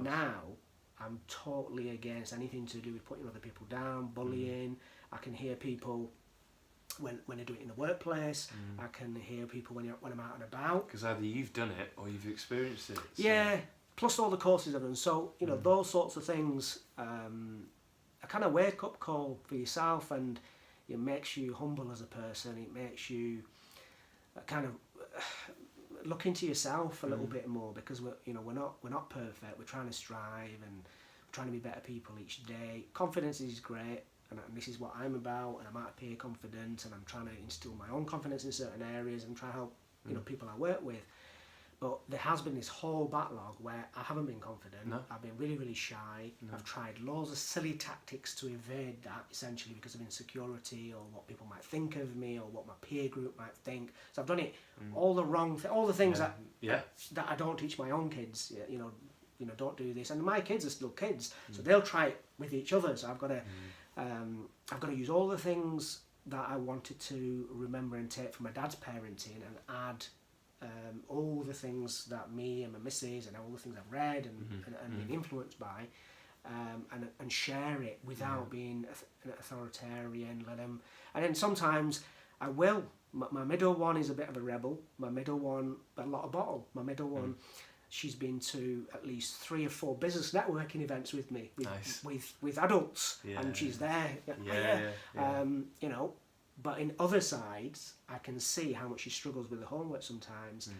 now I'm totally against anything to do with putting other people down, bullying. I can hear people when I do it in the workplace. I can hear people when I'm out and about. Because either you've done it or you've experienced it. So. Yeah, plus all the courses I've done. So, you know, those sorts of things, a kind of wake-up call for yourself, and it makes you humble as a person. It makes you kind of look into yourself a little bit more, because we're not perfect. We're trying to strive, and we're trying to be better people each day. Confidence is great, and this is what I'm about, and I'm out to appear confident, and I'm trying to instill my own confidence in certain areas and try to help people I work with. But there has been this whole backlog where I haven't been confident. No. I've been really, really shy. I've tried loads of silly tactics to evade that, essentially because of insecurity or what people might think of me or what my peer group might think. So I've done it all the wrong, all the things that I don't teach my own kids. You know, don't do this. And my kids are still kids, so they'll try it with each other. So I've got to use all the things that I wanted to remember and take from my dad's parenting and add all the things that me and my missus and all the things I've read and been influenced by, and share it without being an authoritarian. Let them, and then sometimes I will. My middle one is a bit of a rebel. My middle one, a lot of bottle. My middle one, she's been to at least 3 or 4 business networking events with me, with adults, and she's there. You know. But in other sides, I can see how much she struggles with the homework sometimes.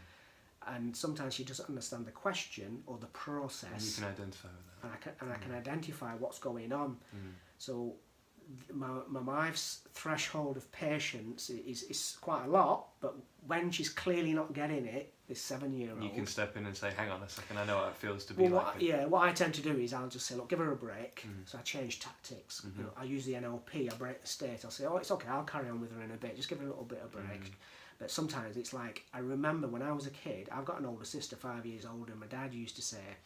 And sometimes she doesn't understand the question or the process. And you can identify with that. And I can identify what's going on. So my wife's threshold of patience is quite a lot, but when she's clearly not getting it, this 7-year-old... You can step in and say, hang on a second, I know what it feels to be like it. What I tend to do is I'll just say, look, give her a break. So I change tactics. You know, I use the NLP, I break the state. I'll say, oh, it's okay, I'll carry on with her in a bit. Just give her a little bit of break. But sometimes it's like, I remember when I was a kid, I've got an older sister, 5 years older, and my dad used to say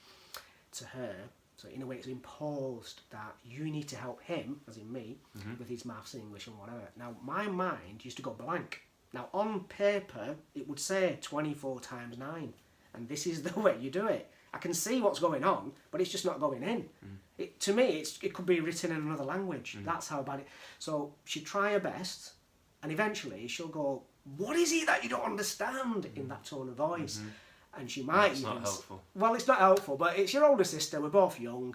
to her, so in a way it's imposed that you need to help him, as in me, with his maths, English and whatever. Now, my mind used to go blank. Now, on paper, it would say 24 times 9. And this is the way you do it. I can see what's going on, but it's just not going in. To me, it could be written in another language. That's how bad it... So she'd try her best, and eventually she'll go, what is it that you don't understand, in that tone of voice? And she might... It's not helpful. Well, it's not helpful, but it's your older sister. We're both young.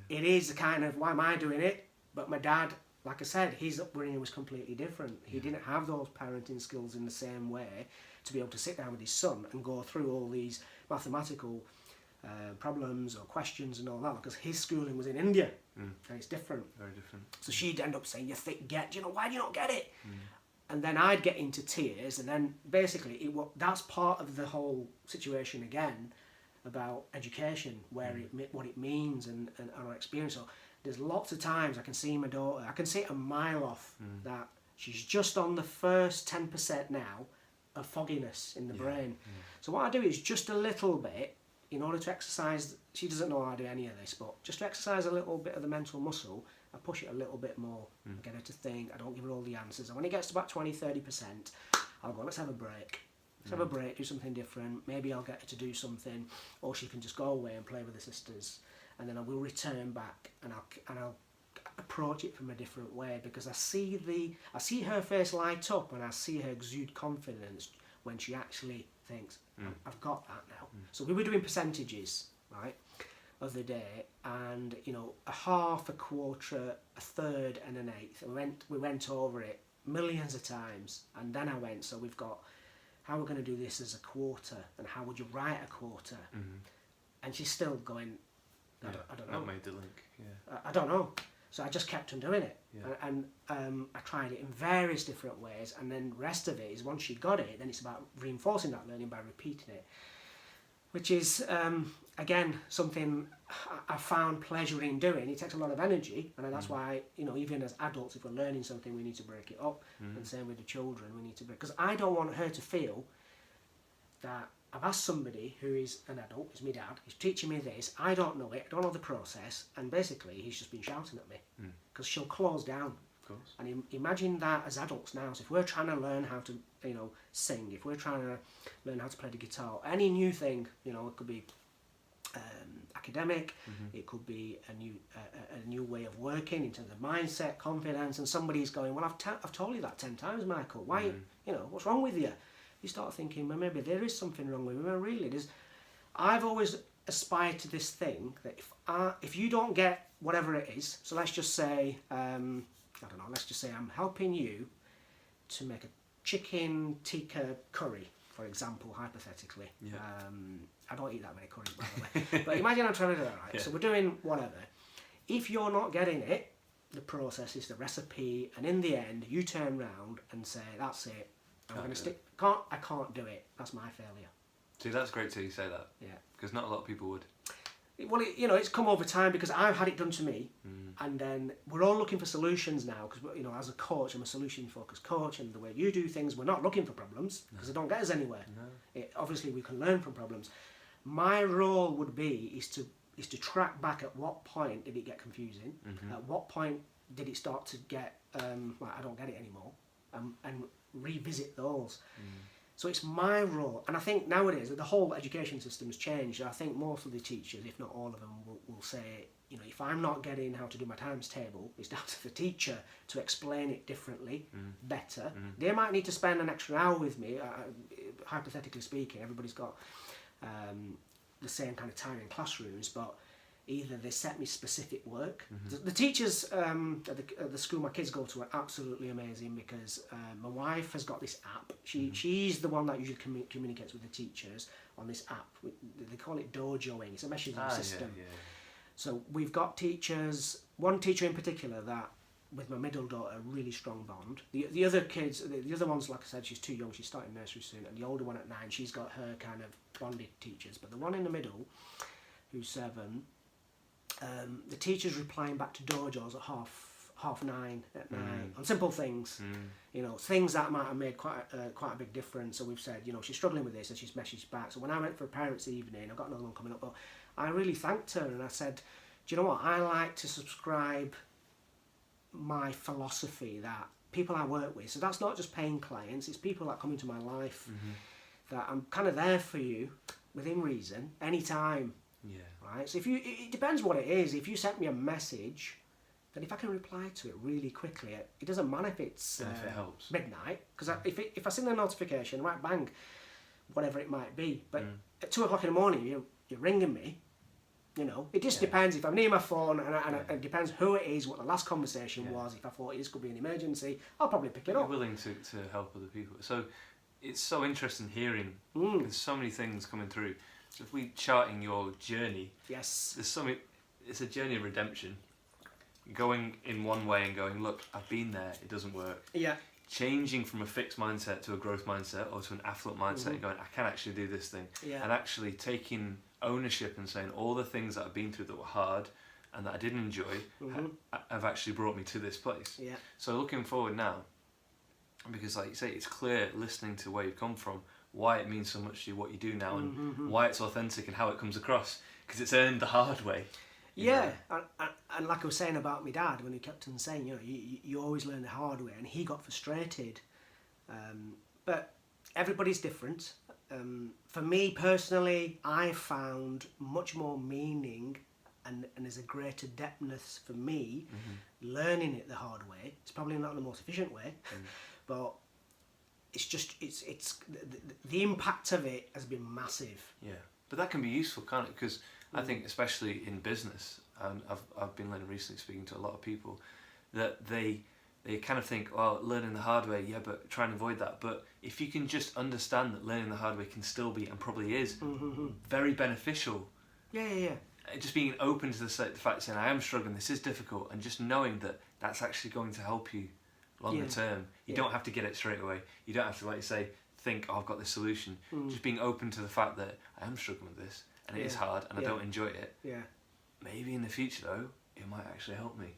It is a kind of, why am I doing it? But my dad, like I said, his upbringing was completely different. He didn't have those parenting skills in the same way to be able to sit down with his son and go through all these mathematical problems or questions and all that, because his schooling was in India, and it's different. Very different. So she'd end up saying, you thick get, why do you not get it? And then I'd get into tears, and then basically that's part of the whole situation again about education, where what it means and our experience. So there's lots of times I can see my daughter, I can see it a mile off, that she's just on the first 10% now of fogginess in the brain. So what I do is just a little bit, in order to exercise, she doesn't know how to do any of this, but just to exercise a little bit of the mental muscle, I push it a little bit more, get her to think. I don't give her all the answers. And when it gets to about 20-30%, I'll go, let's have a break. Let's have a break, do something different. Maybe I'll get her to do something, or she can just go away and play with her sisters. And then I will return back, and I'll approach it from a different way, because I see her face light up, and I see her exude confidence when she actually thinks, I've got that now. So we were doing percentages, right, of the day, and a half, a quarter, a third, and an eighth. We went over it millions of times, and then I went, so we've got how we're going to do this as a quarter, and how would you write a quarter? And she's still going, I don't know. That made the link. I don't know. So I just kept on doing it, and I tried it in various different ways, and then the rest of it is, once she got it, then it's about reinforcing that learning by repeating it, which is again something I found pleasure in doing. It takes a lot of energy, and that's why even as adults, if we're learning something, we need to break it up, and same with the children, we need to break, because I don't want her to feel that I've asked somebody who is an adult, is my dad, he's teaching me this, I don't know it, I don't know the process, and basically he's just been shouting at me, because she'll close down. Of course. And imagine that as adults now. So if we're trying to learn how to sing, if we're trying to learn how to play the guitar, any new thing, it could be academic, it could be a new way of working in terms of mindset, confidence, and somebody's going, well, I've told you that 10 times, Michael. Why, you know, what's wrong with you? You start thinking, well, maybe there is something wrong with me. Well, really, I've always aspired to this thing that if you don't get whatever it is, so let's just say, I don't know, let's just say I'm helping you to make a chicken tikka curry, for example, hypothetically. Yeah. I don't eat that many curries, by the way. But imagine I'm trying to do that, right? Yeah. So we're doing whatever. If you're not getting it, the process is the recipe, and in the end, you turn round and say, that's it. I'm going to stick. I can't do it. That's my failure. See, that's great till you say that. Yeah. Because not a lot of people would. Well, it's come over time because I've had it done to me, and then we're all looking for solutions now. Because as a coach, I'm a solution-focused coach, and the way you do things, we're not looking for problems because they don't get us anywhere. No. Obviously, we can learn from problems. My role would be is to track back at what point did it get confusing, at what point did it start to get I don't get it anymore, and revisit those. So it's my role, and I think nowadays the whole education system has changed. I think most of the teachers, if not all of them, will say, if I'm not getting how to do my times table, it's down to the teacher to explain it differently, better. They might need to spend an extra hour with me, hypothetically speaking. Everybody's got the same kind of time in classrooms, but either they set me specific work. The teachers at the school my kids go to are absolutely amazing because my wife has got this app. She's the one that usually communicates with the teachers on this app. They call it dojoing. It's a messaging system. Yeah. So we've got teachers, one teacher in particular that, with my middle daughter, a really strong bond. The other kids, the other one's, like I said, she's too young, she's starting nursery soon, and the older one at 9, she's got her kind of bonded teachers. But the one in the middle, who's 7, the teacher's replying back to dojos at half 9 at night on simple things, things that might have made quite a big difference. So we've said, she's struggling with this, and she's messaged back. So when I went for a parents' evening, I've got another one coming up, but I really thanked her, and I said, do you know what, I like to subscribe my philosophy that people I work with, so that's not just paying clients, it's people that come into my life, that I'm kind of there for you within reason, anytime. Yeah. Right. So it depends what it is. If you sent me a message, then if I can reply to it really quickly, it doesn't matter if it's if it helps. Midnight, because if I send a notification, right, bang, whatever it might be. But at 2 o'clock in the morning, you're ringing me. It just depends. If I'm near my phone, and it depends who it is, what the last conversation was. If I thought this could be an emergency, I'll probably pick it up. You're willing to help other people. So it's so interesting hearing. There's so many things coming through. So if we're charting your journey, yes, it's a journey of redemption. Going in one way and going, look, I've been there, it doesn't work. Yeah. Changing from a fixed mindset to a growth mindset or to an affluent mindset and going, I can actually do this thing. Yeah. And actually taking ownership and saying all the things that I've been through that were hard and that I didn't enjoy have actually brought me to this place. Yeah. So looking forward now, because like you say, it's clear listening to where you've come from, why it means so much to you, what you do now, and why it's authentic and how it comes across, because it's earned the hard way. Yeah, and like I was saying about my dad, when he kept on saying, you always learn the hard way, and he got frustrated. But everybody's different. For me personally, I found much more meaning, and there's a greater depthness for me learning it the hard way. It's probably not the most efficient way, but it's just it's the impact of it has been massive. Yeah, but that can be useful, can't it? Because I think especially in business, and I've been learning recently, speaking to a lot of people, that they kind of think, well, learning the hard way, yeah, but try and avoid that. But if you can just understand that learning the hard way can still be, and probably is, very beneficial. Yeah. Just being open to the fact, saying, I am struggling, this is difficult, and just knowing that that's actually going to help you longer term. You don't have to get it straight away. You don't have to, like you say, think, oh, I've got this solution. Just being open to the fact that I am struggling with this, and it is hard, and I don't enjoy it. Yeah. Maybe in the future, though, it might actually help me.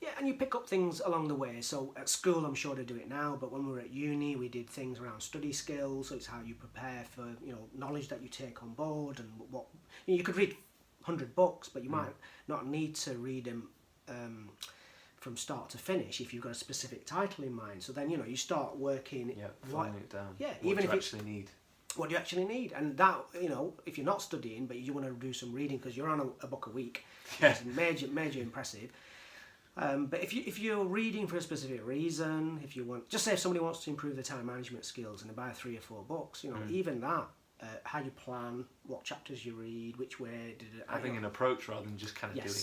Yeah, and you pick up things along the way. So at school, I'm sure they do it now, but when we were at uni, we did things around study skills. So it's how you prepare for, knowledge that you take on board, and what you could read 100 books, but you might not need to read them from start to finish if you've got a specific title in mind. So then you start working. Yeah, following it down. Yeah, what even do if you actually need. what do you actually need? And that, you know, if you're not studying but you want to do some reading because you're on a book a week, Yeah. it's major impressive. But if you're reading for a specific reason, if you want, just say if somebody wants to improve their time management skills and they buy 3 or 4 books, you know, even that, how you plan, what chapters you read, which way did it. Having an approach rather than just kind of Yes.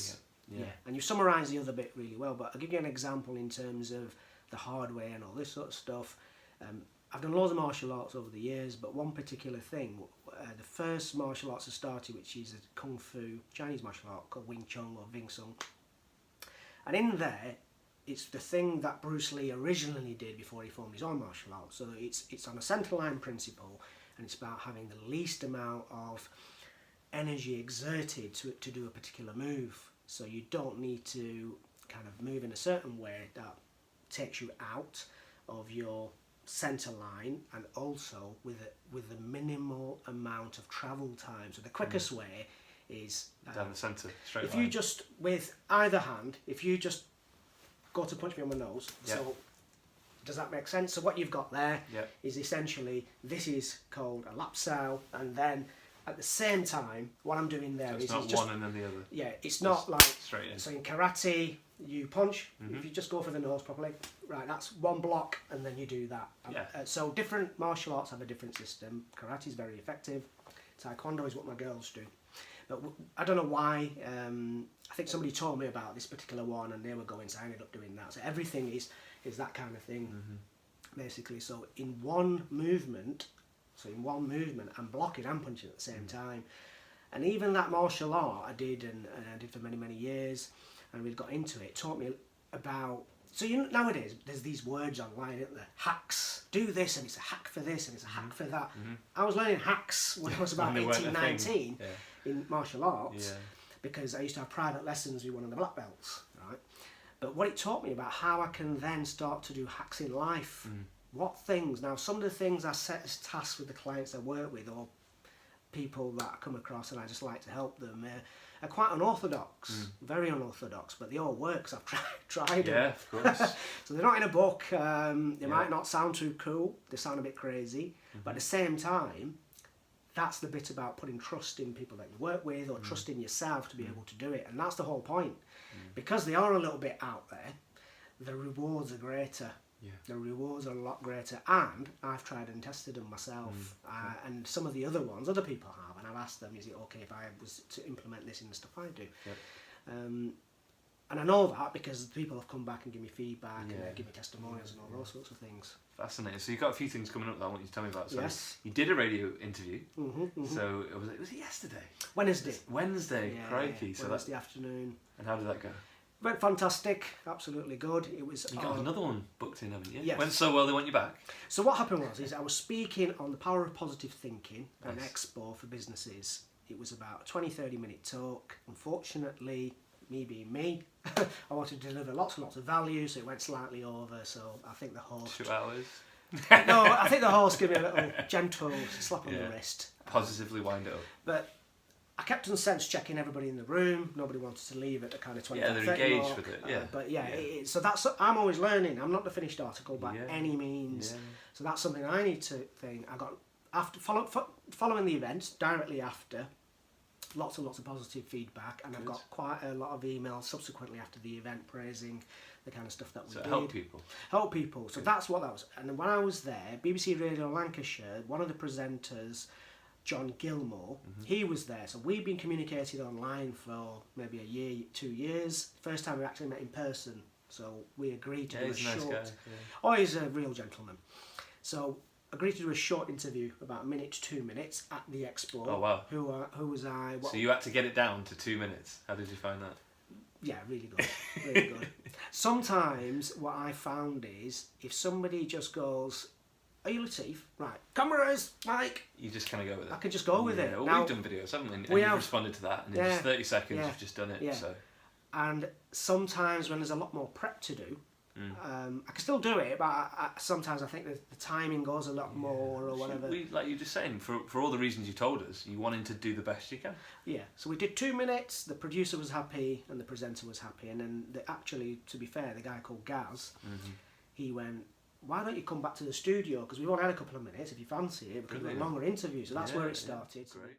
doing it. Yeah, and you summarise the other bit really well. But I'll give you an example in terms of the hard way and all this sort of stuff. I've done loads of martial arts over the years, but one particular thing, the first martial arts I started, which is a kung fu Chinese martial art called Wing Chun or Wing Sung. And in there, it's the thing that Bruce Lee originally did before he formed his own martial art. So it's on a centre line principle, and it's about having the least amount of energy exerted to do a particular move. So you don't need to kind of move in a certain way that takes you out of your centre line, and also with a minimal amount of travel time. So the quickest way is Down the centre, straight if line. you just, with either hand, if you just go to punch me on my nose, Yeah. so does that make sense? So what you've got there is Yeah. essentially, this is called a lap sao, and then at the same time, what I'm doing there So is it's not just, one and then the other. yeah, it's not like, Straight in. so in karate, you punch, if you just go for the nose properly, right, that's one block, and then you do that. Yeah. So different martial arts have a different system. Karate is very effective. Taekwondo is what my girls do. But I don't know why, I think somebody told me about this particular one and they were going, so I ended up doing that. So everything is that kind of thing, basically. So in one movement, I'm blocking and punching at the same time. And even that martial art I did, and I did for many, many years, and really got into it, taught me about, so you know, nowadays there's these words online, isn't there? Hacks. Do this, and it's a hack for this, and it's a hack for that. I was learning hacks when I was about When they weren't 18, a thing. 19 in martial arts, Yeah. because I used to have private lessons with one of the black belts, right? But what it taught me about how I can then start to do hacks in life. What things, now some of the things I set as tasks with the clients I work with, or people that I come across and I just like to help them, are quite unorthodox, very unorthodox, but they all work, so I've tried them. Yeah, of course. So they're not in a book, they might not sound too cool, they sound a bit crazy, but at the same time, that's the bit about putting trust in people that you work with, or trust in yourself to be able to do it, and that's the whole point. Because they are a little bit out there, the rewards are greater. Yeah. The rewards are a lot greater, and I've tried and tested them myself, and some of the other ones, other people have, and I've asked them, is it okay if I was to implement this in the stuff I do? Yep. And I know that because people have come back and give me feedback, Yeah. and give me testimonials and all those sorts of things. Fascinating. So you've got a few things coming up that I want you to tell me about. So Yes. you did a radio interview. Mm-hmm. So was it yesterday? Wednesday. Wednesday. Crikey. So Wednesday afternoon. and how did that go? Went fantastic, absolutely good. It was. You got another one booked in, haven't you? Yes. Went so well they want you back. So what happened was I was speaking on the power of positive thinking at an Nice. expo for businesses. It was about a 20-30 minute talk. Unfortunately, me being me, I wanted to deliver lots and lots of value, so it went slightly over. So I think the host, 2 hours. no, I think the host gave me a little gentle slap on Yeah. the wrist. Positively wind it up. But I kept on sense checking everybody in the room. Nobody wanted to leave at the kind of 20 Yeah, they're 30 engaged mark. with it, yeah. But yeah, Yeah. so that's, I'm always learning. I'm not the finished article by Yeah. any means. Yeah. So that's something I need to think. I got after following the event, directly after, lots and lots of positive feedback, and I've Good. got quite a lot of emails subsequently after the event praising the kind of stuff that we So did. help people. Help people. So that's what that was. And then when I was there, BBC Radio Lancashire, one of the presenters, John Gilmore, he was there. So we've been communicating online for maybe a year, 2 years. First time we actually met in person. So we agreed to Yeah, do a he's a nice short. guy. Yeah. Oh, he's a real gentleman. So agreed to do a short interview, about a minute to 2 minutes, at the expo. Oh, wow. Who was I? What, So you had to get it down to 2 minutes. How did you find that? Yeah, really good. Really good. Sometimes what I found is if somebody just goes, "Are you Latif?" Right, cameras, mic. You just kind of go with it. I can just go with it. Well, Now- we've done videos, haven't we? And We you've have. responded to that, and in Yeah. just 30 seconds, Yeah. you've just done it. Yeah. So And sometimes when there's a lot more prep to do, I can still do it, but sometimes I think the timing goes a lot more or whatever. We, like you were just saying, for all the reasons you told us, you wanted to do the best you can. Yeah, so we did 2 minutes, the producer was happy and the presenter was happy, and then actually, to be fair, the guy called Gaz, he went, why don't you come back to the studio, because we've only had a couple of minutes, if you fancy it, we could do a Brilliant. longer interview. So that's Yeah, where it yeah, started. great.